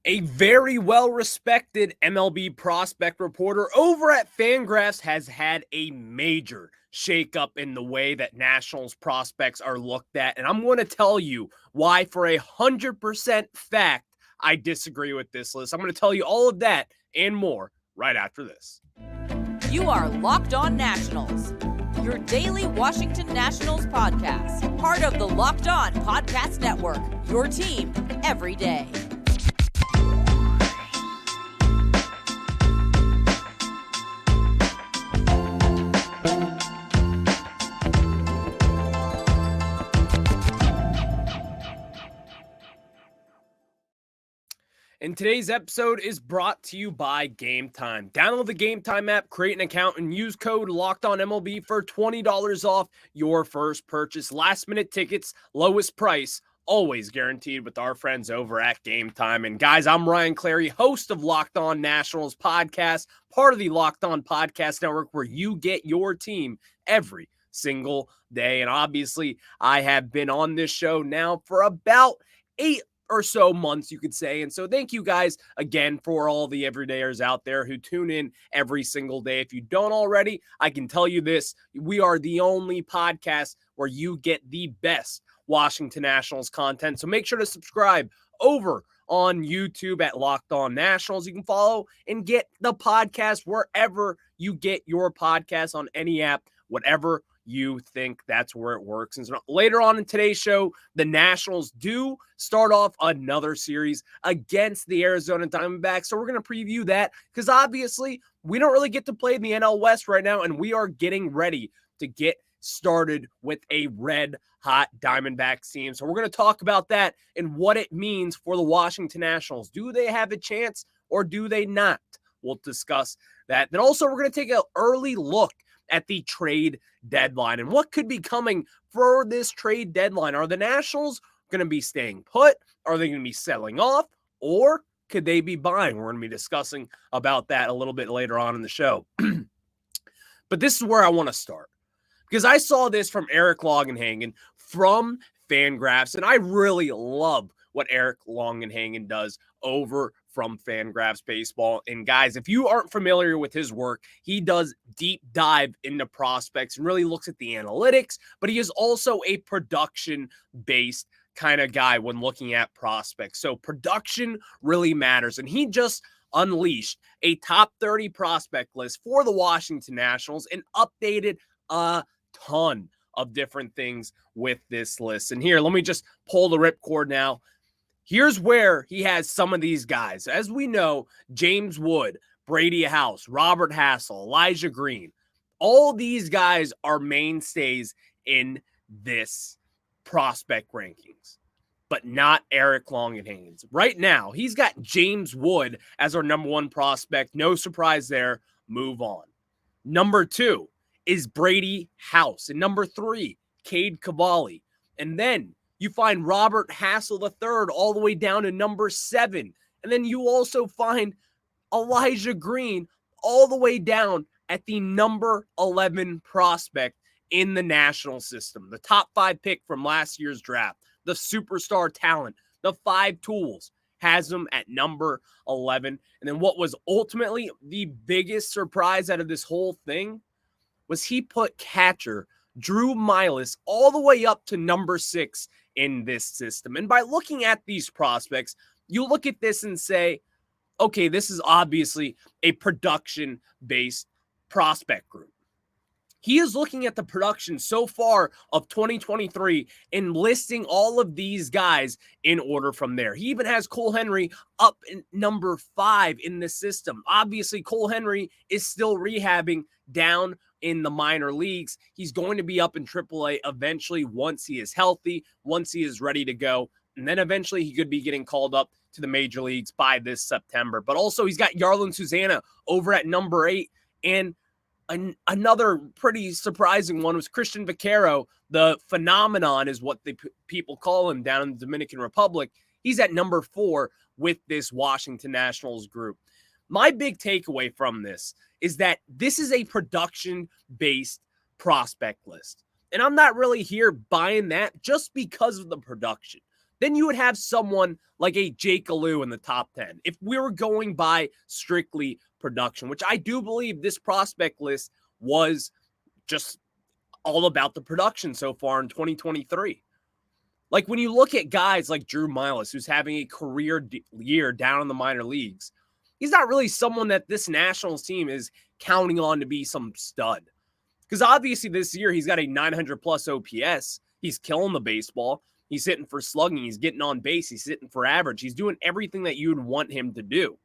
A very well-respected MLB prospect reporter over at Fangraphs has had a major shakeup in the way that Nationals prospects are looked at, and I'm going to tell you why for 100% fact I disagree with this list. I'm going to tell you all of that and more right after this. You are Locked On Nationals, your daily Washington Nationals podcast, part of the Locked On Podcast Network, your team every day. And today's episode is brought to you by Game Time. Download the Game Time app, create an account, and use code LOCKEDONMLB for $20 off your first purchase. Last-minute tickets, lowest price, always guaranteed with our friends over at Game Time. And guys, I'm Ryan Clary, host of Locked On Nationals podcast, part of the Locked On Podcast Network, where you get your team every single day. And obviously, I have been on this show now for about 8 or so months, you could say. And so thank you guys again for all the everydayers out there who tune in every single day. If you don't already, I can tell you this: we are the only podcast where you get the best Washington Nationals content. So make sure to subscribe over on YouTube at Locked On Nationals. You can follow and get the podcast wherever you get your podcast on any app, whatever you think, that's where it works. And so later on in today's show, the Nationals do start off another series against the Arizona Diamondbacks. So we're going to preview that because obviously we don't really get to play in the NL West right now, and we are getting ready to get started with a red hot Diamondbacks team. So we're going to talk about that and what it means for the Washington Nationals. Do they have a chance or do they not? We'll discuss that. Then also we're going to take an early look at the trade deadline and what could be coming for this trade deadline. Are the Nationals going to be staying put? Are they going to be selling off? Or could they be buying? We're going to be discussing about that a little bit later on in the show. But this is where I want to start, because I saw this from Eric Longenhagen from Fangraphs, and I really love what Eric Longenhagen does over from Fangraphs Baseball. And guys, if you aren't familiar with his work, he does deep dive into prospects and really looks at the analytics, but he is also a production-based kind of guy when looking at prospects. So production really matters, and he just unleashed a top 30 prospect list for the Washington Nationals and updated a ton of different things with this list. And here, let me just pull the ripcord now. Here's where he has some of these guys. As we know, James Wood, Brady House, Robert Hassell, Elijah Green, all these guys are mainstays in this prospect rankings, but not Eric Longenhagen's. Right now, he's got James Wood as our number one prospect. No surprise there. Move on. Number 2 is Brady House. And number 3, Cade Cavalli. And then you find Robert Hassell III all the way down to number 7. And then you also find Elijah Green all the way down at the number 11 prospect in the national system. The top 5 pick from last year's draft, the superstar talent, the 5 tools, has him at number 11. And then what was ultimately the biggest surprise out of this whole thing was he put catcher Drew Millas all the way up to number 6 in this system. And by looking at these prospects, you look at this and say, okay, this is obviously a production-based prospect group. He is looking at the production so far of 2023 and listing all of these guys in order from there. He even has Cole Henry up in number 5 in the system. Obviously, Cole Henry is still rehabbing down in the minor leagues. He's going to be up in AAA eventually once he is healthy, once he is ready to go. And then eventually he could be getting called up to the major leagues by this September. But also he's got Yarlin Susana over at number 8. And another pretty surprising one was Christian Vaquero, the phenomenon is what the people call him down in the Dominican Republic. He's at number 4 with this Washington Nationals group. My big takeaway from this is that this is a production-based prospect list. And I'm not really here buying that just because of the production. then you would have someone like a Jake Alou in the top 10. If we were going by strictly production, which I do believe this prospect list was just all about the production so far in 2023. Like when you look at guys like Drew Millas, who's having a career year down in the minor leagues, he's not really someone that this Nationals team is counting on to be some stud. Because obviously this year he's got a 900 plus OPS. He's killing the baseball. He's hitting for slugging. He's getting on base. He's hitting for average. He's doing everything that you'd want him to do.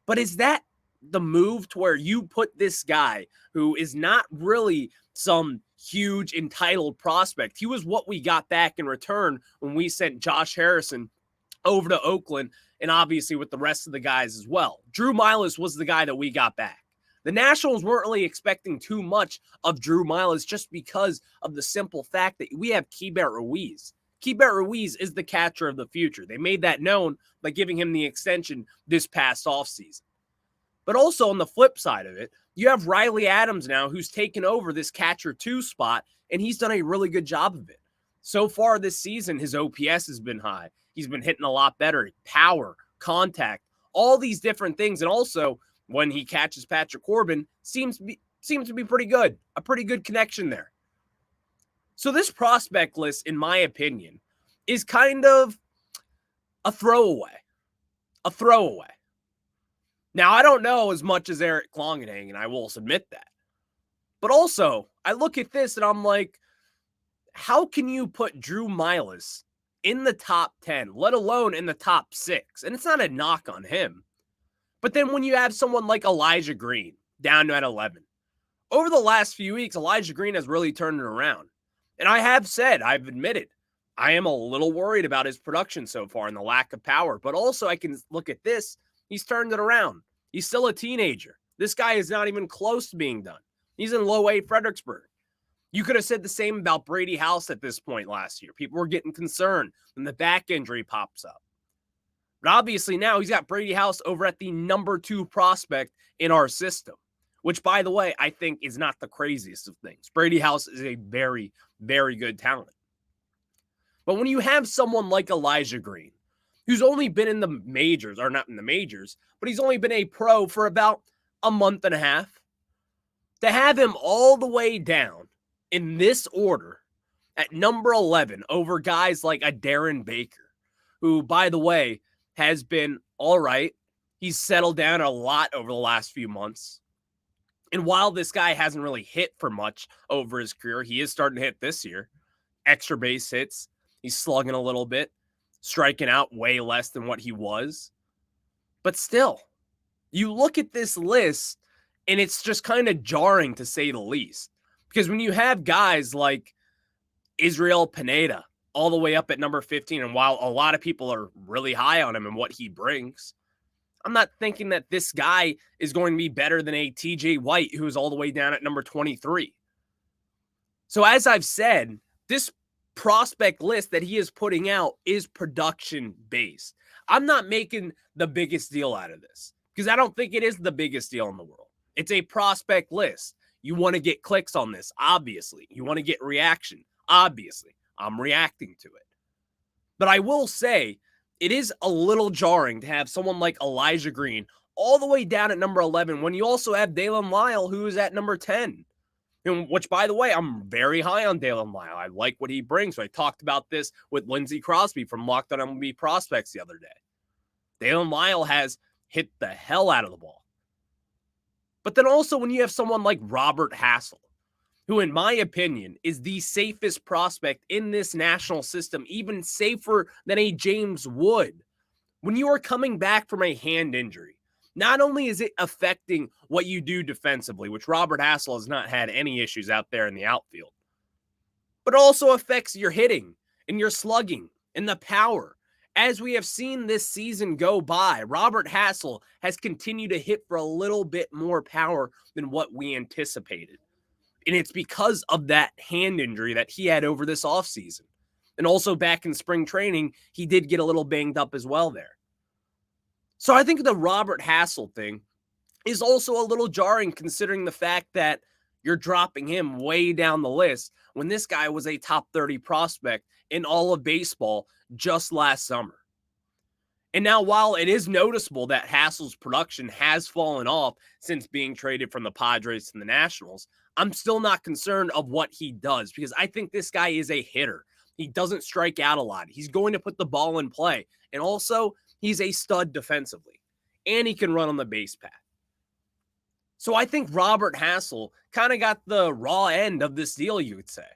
But is that the move to where you put this guy who is not really some huge entitled prospect? He was what we got back in return when we sent Josh Harrison over to Oakland, and obviously with the rest of the guys as well. Drew Millas was the guy that we got back. The Nationals weren't really expecting too much of Drew Millas just because of the simple fact that we have Keibert Ruiz. Keibert Ruiz is the catcher of the future. They made that known by giving him the extension this past offseason. But also on the flip side of it, you have Riley Adams now who's taken over this catcher 2 spot, and he's done a really good job of it. So far this season, his OPS has been high. He's been hitting a lot better. Power, contact, all these different things. And also, when he catches Patrick Corbin, seems to be pretty good. A pretty good connection there. So this prospect list, in my opinion, is kind of a throwaway. A throwaway. Now, I don't know as much as Eric Klongenhagen, and I will admit that. But also, I look at this and I'm like, how can you put Drew Millas in the top 10, let alone in the top 6? And it's not a knock on him. But then when you have someone like Elijah Green down to at 11, over the last few weeks, Elijah Green has really turned it around. And I've admitted, I am a little worried about his production so far and the lack of power. But also I can look at this. He's turned it around. He's still a teenager. This guy is not even close to being done. He's in low A Fredericksburg. You could have said the same about Brady House at this point last year. People were getting concerned when the back injury pops up. But obviously now he's got Brady House over at the number 2 prospect in our system, which, by the way, I think is not the craziest of things. Brady House is a very, very good talent. But when you have someone like Elijah Green, who's only been in the majors, or not in the majors, but he's only been a pro for about a month and a half, to have him all the way down in this order at number 11 over guys like a Darren Baker, who, by the way, has been all right. He's settled down a lot over the last few months. And while this guy hasn't really hit for much over his career, he is starting to hit this year. Extra base hits. He's slugging a little bit, striking out way less than what he was. But still, you look at this list, and it's just kind of jarring to say the least. Because when you have guys like Israel Pineda all the way up at number 15, and while a lot of people are really high on him and what he brings, I'm not thinking that this guy is going to be better than a TJ White, who is all the way down at number 23. So as I've said, this prospect list that he is putting out is production based. I'm not making the biggest deal out of this because I don't think it is the biggest deal in the world. It's a prospect list. You want to get clicks on this, obviously. You want to get reaction, obviously. I'm reacting to it. But I will say, it is a little jarring to have someone like Elijah Green all the way down at number 11 when you also have Dalen Lyle, who is at number 10. Which, by the way, I'm very high on Dalen Lyle. I like what he brings. So I talked about this with Lindsey Crosby from Locked On MLB Prospects the other day. Dalen Lyle has hit the hell out of the ball. But then also when you have someone like Robert Hassell, who in my opinion is the safest prospect in this national system, even safer than a James Wood. When you are coming back from a hand injury, not only is it affecting what you do defensively, which Robert Hassell has not had any issues out there in the outfield, but also affects your hitting and your slugging and the power. As we have seen this season go by, Robert Hassell has continued to hit for a little bit more power than what we anticipated. And it's because of that hand injury that he had over this offseason. And also back in spring training, he did get a little banged up as well there. So I think the Robert Hassell thing is also a little jarring considering the fact that You're dropping him way down the list when this guy was a top 30 prospect in all of baseball just last summer. And now, while it is noticeable that Hassell's production has fallen off since being traded from the Padres to the Nationals, I'm still not concerned of what he does because I think this guy is a hitter. He doesn't strike out a lot. He's going to put the ball in play. And also, he's a stud defensively. And he can run on the base path. So I think Robert Hassell kind of got the raw end of this deal, you would say.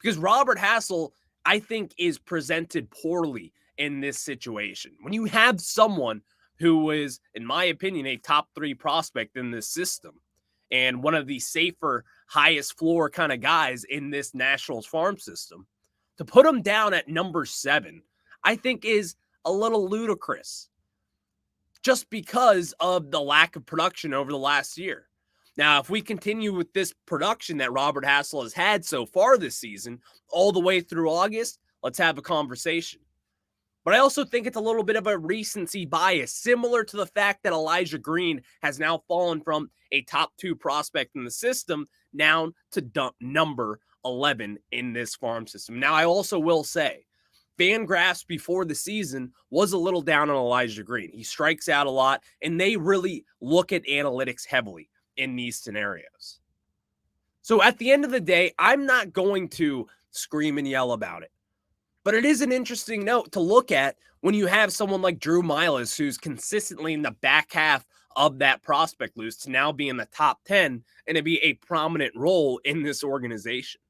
Because Robert Hassell, I think, is presented poorly in this situation. When you have someone who is, in my opinion, a top 3 prospect in this system and one of the safer, highest floor kind of guys in this Nationals farm system, to put him down at number 7, I think is a little ludicrous just because of the lack of production over the last year. Now, if we continue with this production that Robert Hassell has had so far this season, all the way through August, let's have a conversation. But I also think it's a little bit of a recency bias, similar to the fact that Elijah Green has now fallen from a top 2 prospect in the system down to number 11 in this farm system. Now, I also will say, Fangraphs before the season was a little down on Elijah Green. He strikes out a lot, and they really look at analytics heavily in these scenarios. So at the end of the day, I'm not going to scream and yell about it. But it is an interesting note to look at when you have someone like Drew Millas, who's consistently in the back half of that prospect list, to now be in the top 10 and to be a prominent role in this organization.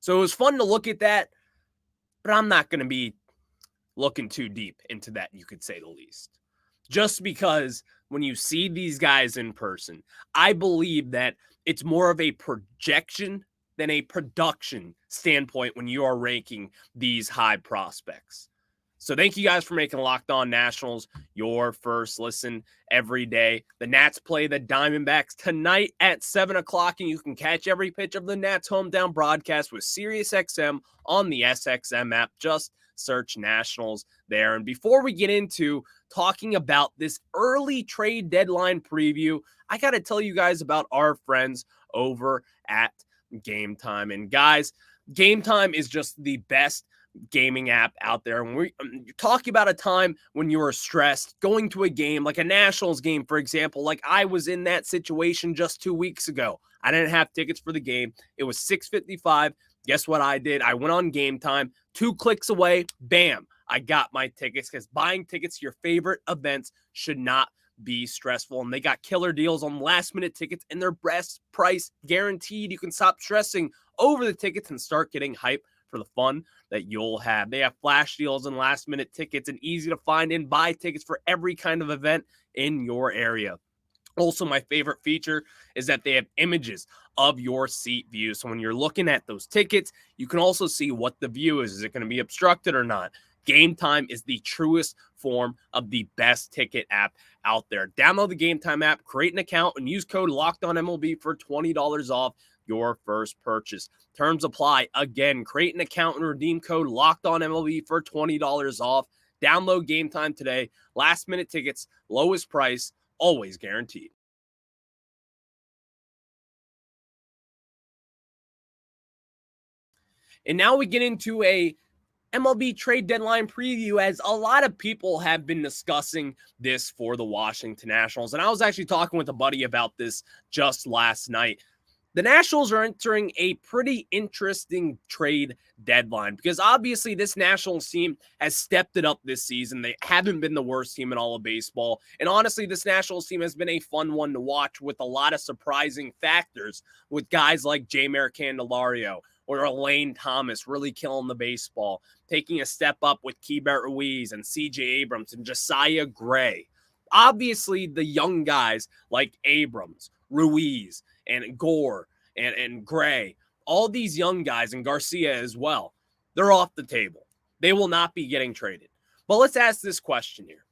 So it was fun to look at that, but I'm not going to be looking too deep into that, you could say the least. Just because when you see these guys in person, I believe that it's more of a projection than a production standpoint when you are ranking these high prospects. So thank you guys for making Locked On Nationals your first listen every day. The Nats play the Diamondbacks tonight at 7 o'clock, and you can catch every pitch of the Nats hometown broadcast with SiriusXM on the SXM app. Just search Nationals there. And before we get into talking about this early trade deadline preview, I got to tell you guys about our friends over at Game Time. And guys, Game Time is just the best gaming app out there. When you're talking about a time when you were stressed, going to a game like a Nationals game, for example, like I was in that situation just 2 weeks ago. I didn't have tickets for the game. It was 6:55. Guess what I did? I went on Game Time, 2 clicks away, bam, I got my tickets, because buying tickets to your favorite events should not be stressful. And they got killer deals on last minute tickets, and their best price guaranteed. You can stop stressing over the tickets and start getting hype for the fun that you'll have. They have flash deals and last minute tickets, and easy to find and buy tickets for every kind of event in your area. Also, my favorite feature is that they have images of your seat view. So when you're looking at those tickets, you can also see what the view is. Is it going to be obstructed or not? Game Time is the truest form of the best ticket app out there. Download the Game Time app, create an account, and use code LOCKEDONMLB for $20 off your first purchase. Terms apply. Again, create an account and redeem code LOCKEDONMLB for $20 off. Download Game Time today. Last minute tickets, lowest price, always guaranteed. And now we get into a MLB trade deadline preview, as a lot of people have been discussing this for the Washington Nationals. And I was actually talking with a buddy about this just last night. The Nationals are entering a pretty interesting trade deadline because obviously this Nationals team has stepped it up this season. They haven't been the worst team in all of baseball. And honestly, this Nationals team has been a fun one to watch with a lot of surprising factors, with guys like Jeimer Candelario or Elaine Thomas really killing the baseball, taking a step up with Keibert Ruiz and C.J. Abrams and Josiah Gray. Obviously, the young guys like Abrams, Ruiz, and Gore, and Gray, all these young guys, and Garcia as well, they're off the table. They will not be getting traded. But let's ask this question here.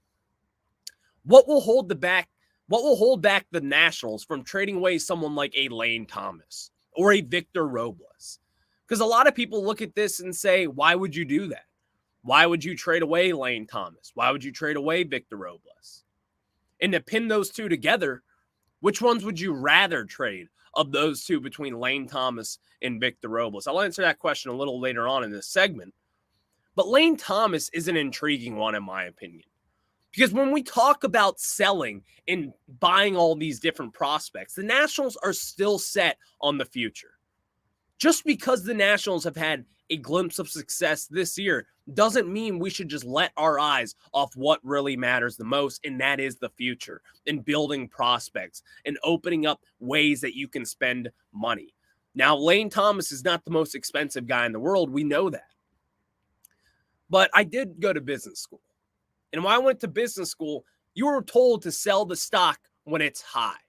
What will hold back the Nationals from trading away someone like a Lane Thomas or a Victor Robles? Because a lot of people look at this and say, why would you do that? Why would you trade away Lane Thomas? Why would you trade away Victor Robles? And to pin those two together, which ones would you rather trade of those two between Lane Thomas and Victor Robles? I'll answer that question a little later on in this segment. But Lane Thomas is an intriguing one, in my opinion. Because when we talk about selling and buying all these different prospects, the Nationals are still set on the future. Just because the Nationals have had a glimpse of success this year doesn't mean we should just let our eyes off what really matters the most, and that is the future and building prospects and opening up ways that you can spend money. Now, Lane Thomas is not the most expensive guy in the world. We know that. But I did go to business school. And when I went to business school, you were told to sell the stock when it's high.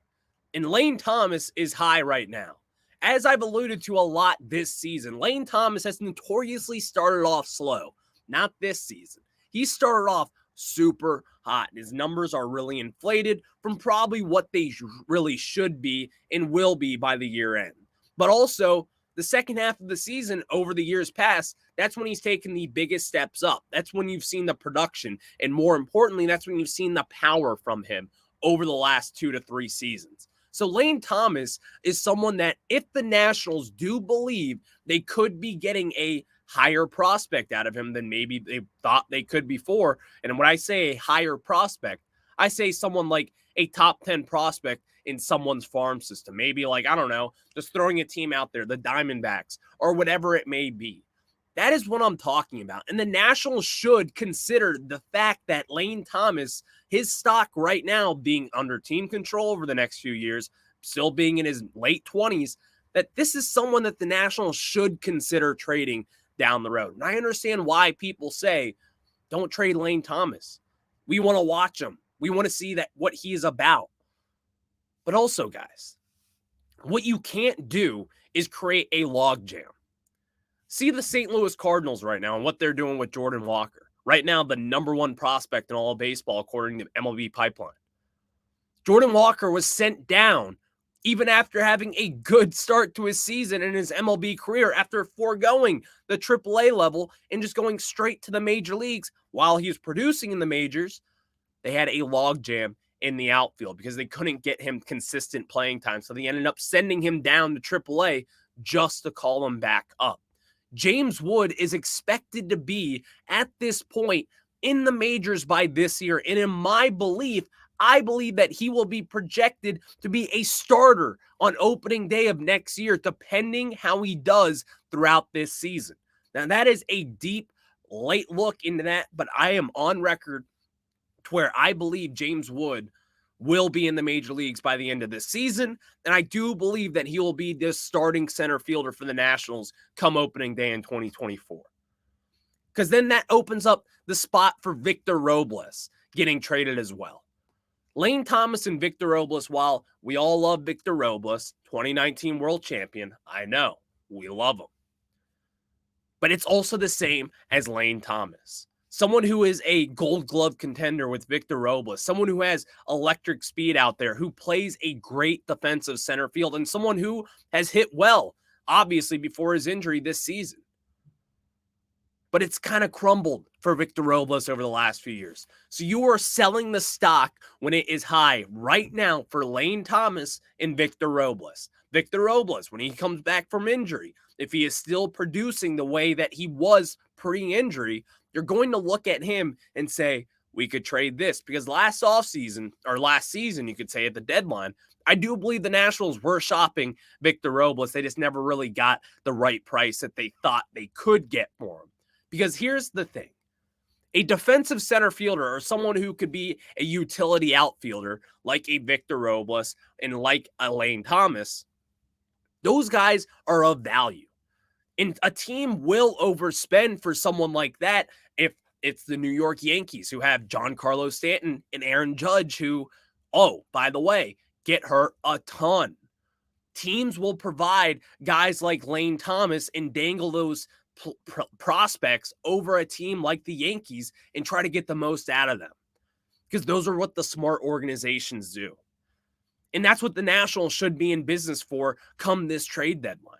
And Lane Thomas is high right now. As I've alluded to a lot this season, Lane Thomas has notoriously started off slow. Not this season. He started off super hot. His numbers are really inflated from probably what they really should be and will be by the year end. But also, the second half of the season over the years past, that's when he's taken the biggest steps up. That's when you've seen the production. And more importantly, that's when you've seen the power from him over the last 2 to 3 seasons. So Lane Thomas is someone that if the Nationals do believe they could be getting a higher prospect out of him than maybe they thought they could before. And when I say a higher prospect, I say someone like a top 10 prospect in someone's farm system. Maybe like, I don't know, just throwing a team out there, the Diamondbacks or whatever it may be. That is what I'm talking about. And the Nationals should consider the fact that Lane Thomas, his stock right now being under team control over the next few years, still being in his late 20s, that this is someone that the Nationals should consider trading down the road. And I understand why people say, don't trade Lane Thomas. We want to watch him. We want to see that what he is about. But also, guys, what you can't do is create a logjam. See the St. Louis Cardinals right now and what they're doing with Jordan Walker. Right now, the number 1 prospect in all of baseball, according to MLB Pipeline. Jordan Walker was sent down even after having a good start to his season in his MLB career, after foregoing the AAA level and just going straight to the major leagues. While he was producing in the majors, they had a logjam in the outfield because they couldn't get him consistent playing time. So they ended up sending him down to AAA just to call him back up. James Wood is expected to be at this point in the majors by this year. And in my belief, I believe that he will be projected to be a starter on opening day of next year, depending how he does throughout this season. Now, that is a deep, late look into that, but I am on record to where I believe James Wood will be in the major leagues by the end of this season. And I do believe that he will be this starting center fielder for the Nationals come opening day in 2024. Because then that opens up the spot for Victor Robles getting traded as well. Lane Thomas and Victor Robles, while we all love Victor Robles, 2019 world champion, I know, we love him. But it's also the same as Lane Thomas. Someone who is a gold glove contender with Victor Robles, someone who has electric speed out there, who plays a great defensive center field, and someone who has hit well, obviously, before his injury this season. But it's kind of crumbled for Victor Robles over the last few years. So you are selling the stock when it is high right now for Lane Thomas and Victor Robles. Victor Robles, when he comes back from injury, if he is still producing the way that he was pre-injury, you're going to look at him and say, we could trade this. Because last season, you could say at the deadline, I do believe the Nationals were shopping Victor Robles. They just never really got the right price that they thought they could get for him. Because here's the thing. A defensive center fielder or someone who could be a utility outfielder like a Victor Robles and like a Lane Thomas, those guys are of value. And a team will overspend for someone like that if it's the New York Yankees who have Giancarlo Stanton and Aaron Judge who, oh, by the way, get hurt a ton. Teams will provide guys like Lane Thomas and dangle those prospects over a team like the Yankees and try to get the most out of them. Because those are what the smart organizations do. And that's what the Nationals should be in business for come this trade deadline.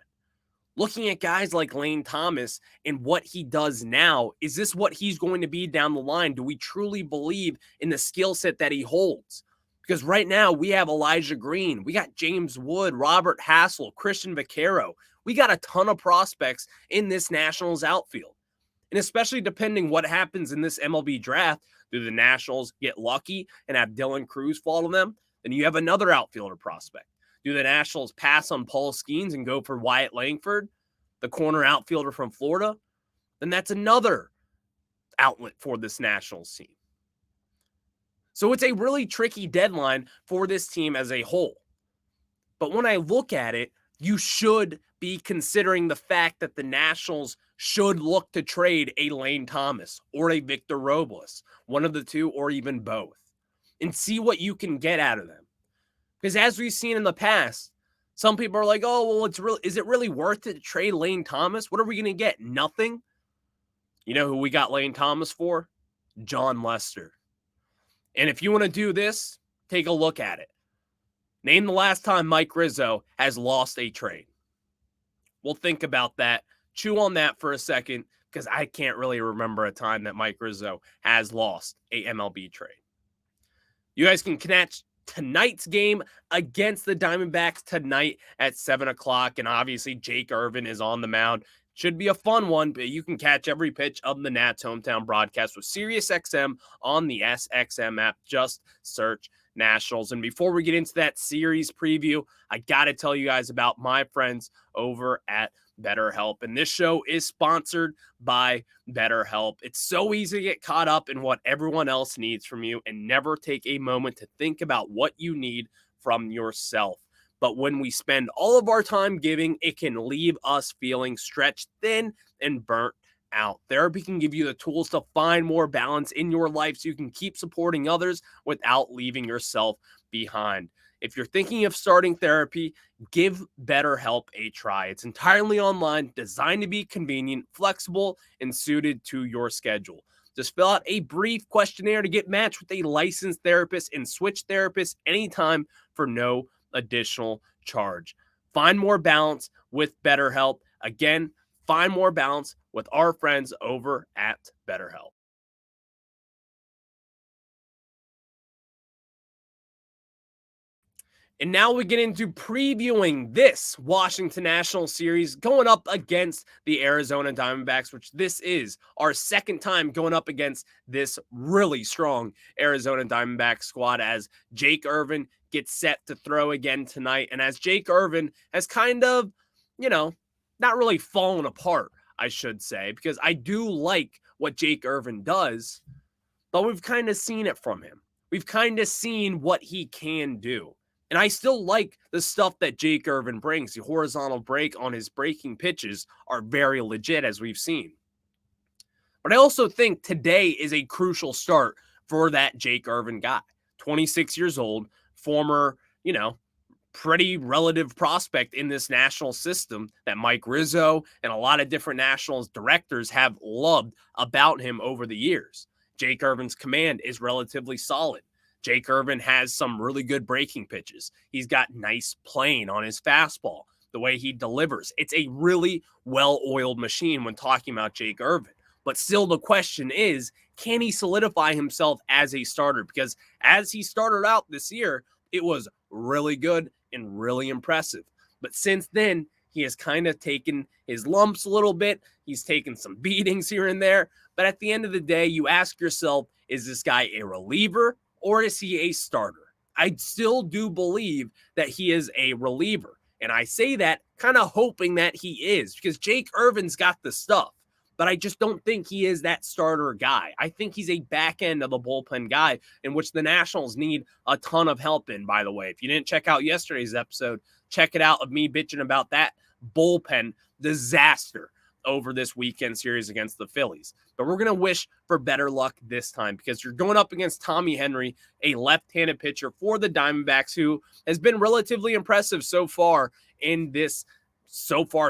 Looking at guys like Lane Thomas and what he does now, is this what he's going to be down the line? Do we truly believe in the skill set that he holds? Because right now we have Elijah Green, we got James Wood, Robert Hassell, Christian Vaquero. We got a ton of prospects in this Nationals outfield. And especially depending what happens in this MLB draft, do the Nationals get lucky and have Dylan Cruz fall to them? Then you have another outfielder prospect. Do the Nationals pass on Paul Skeens and go for Wyatt Langford, the corner outfielder from Florida? Then that's another outlet for this Nationals team. So it's a really tricky deadline for this team as a whole. But when I look at it, you should be considering the fact that the Nationals should look to trade a Lane Thomas or a Victor Robles, one of the two or even both, and see what you can get out of them. Because as we've seen in the past, some people are like, oh, well, is it really worth it to trade Lane Thomas? What are we going to get? Nothing? You know who we got Lane Thomas for? John Lester. And if you want to do this, take a look at it. Name the last time Mike Rizzo has lost a trade. We'll think about that. Chew on that for a second, because I can't really remember a time that Mike Rizzo has lost a MLB trade. You guys can catch tonight's game against the Diamondbacks tonight at 7 o'clock. And obviously, Jake Irvin is on the mound. Should be a fun one, but you can catch every pitch of the Nats hometown broadcast with SiriusXM on the SXM app. Just search Nationals. And before we get into that series preview, I got to tell you guys about my friends over at BetterHelp. And this show is sponsored by BetterHelp. It's so easy to get caught up in what everyone else needs from you and never take a moment to think about what you need from yourself. But when we spend all of our time giving, it can leave us feeling stretched thin and burnt out. Therapy can give you the tools to find more balance in your life so you can keep supporting others without leaving yourself behind. If you're thinking of starting therapy, give BetterHelp a try. It's entirely online, designed to be convenient, flexible, and suited to your schedule. Just fill out a brief questionnaire to get matched with a licensed therapist and switch therapists anytime for no additional charge. Find more balance with BetterHelp. Again, find more balance with our friends over at BetterHelp. And now we get into previewing this Washington Nationals series going up against the Arizona Diamondbacks, which this is our second time going up against this really strong Arizona Diamondbacks squad as Jake Irvin gets set to throw again tonight. And as Jake Irvin has kind of, not really fallen apart, I should say, because I do like what Jake Irvin does, but we've kind of seen it from him. We've kind of seen what he can do. And I still like the stuff that Jake Irvin brings. The horizontal break on his breaking pitches are very legit, as we've seen. But I also think today is a crucial start for that Jake Irvin guy. 26 years old, former, pretty relative prospect in this national system that Mike Rizzo and a lot of different Nationals directors have loved about him over the years. Jake Irvin's command is relatively solid. Jake Irvin has some really good breaking pitches. He's got nice plane on his fastball, the way he delivers. It's a really well-oiled machine when talking about Jake Irvin. But still the question is, can he solidify himself as a starter? Because as he started out this year, it was really good and really impressive. But since then, he has kind of taken his lumps a little bit. He's taken some beatings here and there. But at the end of the day, you ask yourself, is this guy a reliever or is he a starter? I still do believe that he is a reliever. And I say that kind of hoping that he is, because Jake Irvin's got the stuff. But I just don't think he is that starter guy. I think he's a back end of the bullpen guy, in which the Nationals need a ton of help in, by the way. If you didn't check out yesterday's episode, check it out of me bitching about that bullpen disaster over this weekend series against the Phillies. But we're going to wish for better luck this time, because you're going up against Tommy Henry, a left-handed pitcher for the Diamondbacks, who has been relatively impressive so far in this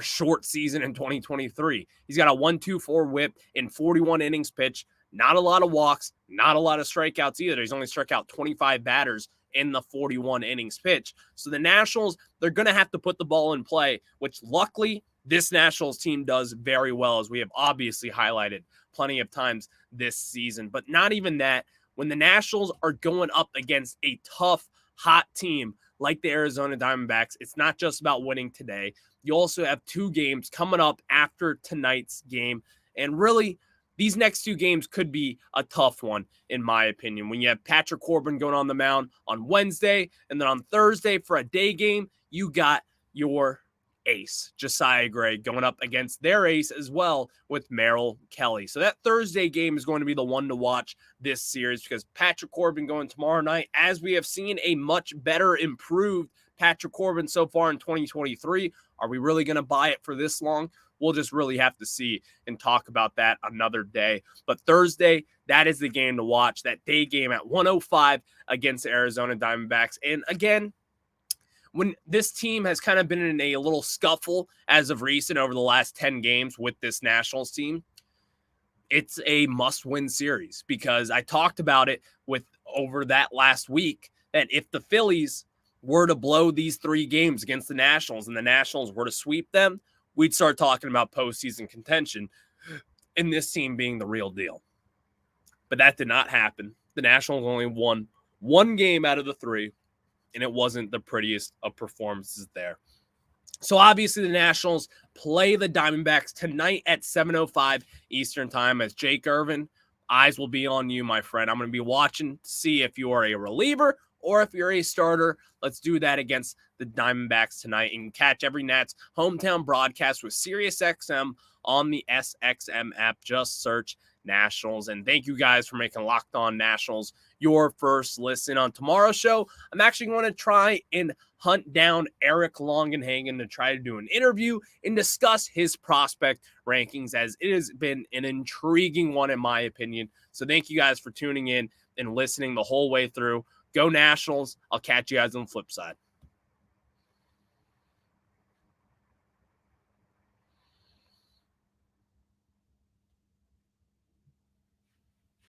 short season in 2023. He's got a 1.24 whip in 41 innings pitched, not a lot of walks, not a lot of strikeouts either. He's only struck out 25 batters in the 41 innings pitched. So the Nationals, they're going to have to put the ball in play, which luckily this Nationals team does very well, as we have obviously highlighted plenty of times this season. But not even that. when the Nationals are going up against a tough, hot team like the Arizona Diamondbacks, it's not just about winning today. You also have 2 games coming up after tonight's game. And really, these next 2 games could be a tough one, in my opinion. When you have Patrick Corbin going on the mound on Wednesday, and then on Thursday for a day game, you got your ace, Josiah Gray, going up against their ace as well with Merrill Kelly. So that Thursday game is going to be the one to watch this series, because Patrick Corbin going tomorrow night, as we have seen a much better, improved Patrick Corbin so far in 2023. Are we really going to buy it for this long? We'll just really have to see and talk about that another day. But Thursday, that is the game to watch, that day game at 1:05 against the Arizona Diamondbacks. And again, when this team has kind of been in a little scuffle as of recent over the last 10 games with this Nationals team, it's a must-win series, because I talked about it with over that last week, that if the Phillies were to blow these 3 games against the Nationals and the Nationals were to sweep them, we'd start talking about postseason contention and this team being the real deal. But that did not happen. The Nationals only won 1 game out of the 3, and it wasn't the prettiest of performances there. So obviously the Nationals play the Diamondbacks tonight at 7:05 Eastern time. As Jake Irvin, eyes will be on you, my friend. I'm going to be watching to see if you are a reliever or if you're a starter. Let's do that against the Diamondbacks tonight, and catch every Nats hometown broadcast with SiriusXM on the SXM app. Just search Nationals. And thank you guys for making Locked On Nationals your first listen. On tomorrow's show, I'm actually going to try and hunt down Eric Longenhagen to try to do an interview and discuss his prospect rankings, as it has been an intriguing one in my opinion. So thank you guys for tuning in and listening the whole way through. Go Nationals. I'll catch you guys on the flip side.